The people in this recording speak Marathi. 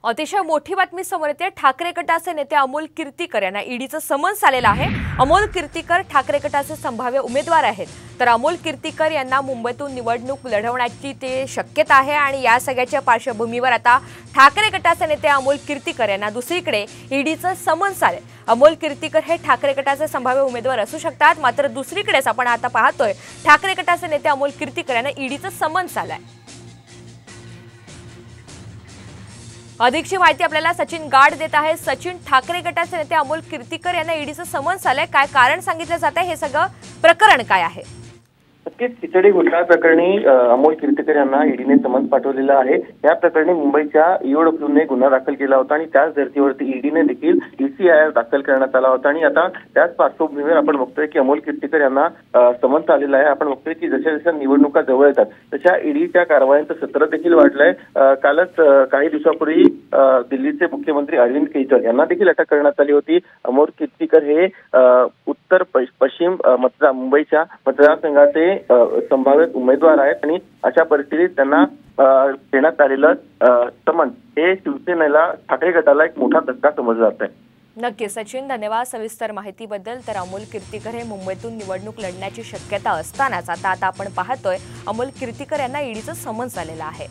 अतिशय मोठी बातमी समोर येते। ठाकरे गटाचे नेते अमोल कीर्तीकर यांना ईडीचं समन्स आलेलं आहे। अमोल कीर्तीकर ठाकरे गटाचे संभाव्य उमेदवार आहेत। तर अमोल कीर्तीकर यांना मुंबईतून निवडणूक लढवण्याची ते शक्यता आहे आणि या सगळ्याच्या पार्श्वभूमीवर आता ठाकरे गटाचे नेते अमोल कीर्तीकर यांना दुसरीकडे ईडीचं समन्स आले। अमोल कीर्तीकर हे ठाकरे गटाचे संभाव्य उमेदवार असू शकतात, मात्र दुसरीकडेच आपण आता पाहतोय ठाकरे गटाचे नेते अमोल कीर्तीकर यांना ईडीचं समन्स आलंय। अधिकची माहिती आपल्याला सचिन गाड देत आहे। सचिन, ठाकरे गटाचे नेते अमोल कीर्तीकर यांना ईडीचं समन्स आलंय, काय कारण सांगितलं जातंय, हे सगळं प्रकरण काय आहे? नक्कीच खिचडी घोटाळा प्रकरणी अमोल कीर्तीकर यांना ईडीने समन्स पाठवलेलं आहे। या प्रकरणी मुंबईच्या ईओडब्ल्यूने गुन्हा दाखल केला होता आणि त्याच धर्तीवरती ईडीने देखील ईसीआयआर दाखल करण्यात आला होता आणि आता त्याच पार्श्वभूमीवर आपण बघतोय की अमोल कीर्तीकर यांना समन्स आलेला आहे। आपण बघतोय की जशा जशा निवडणुका जवळ येतात तशा ईडीच्या कारवायांचं सत्र देखील वाढलंय। कालच काही दिवसापूर्वी दिल्लीचे मुख्यमंत्री अरविंद केजरीवाल यांना देखील अटक करण्यात आली होती। अमोल कीर्तीकर हे उत्तर पश्चिम मुंबईच्या मतदारसंघाचे संभाव्य उमेदवार आहेत आणि अशा परिस्थितीत त्यांना देण्यात आलेलं समन्स हे शिवसेनेला, ठाकरे गटाला एक मोठा धक्का समजला जात आहे। नक्की सचिन, धन्यवाद सविस्तर माहितीबद्दल। तर अमोल कीर्तीकर हे मुंबईतून निवडणूक लढण्याची शक्यता असतानाच आता आपण पाहतोय अमोल कीर्तीकर यांना ईडीचं समन्स आलेलं आहे।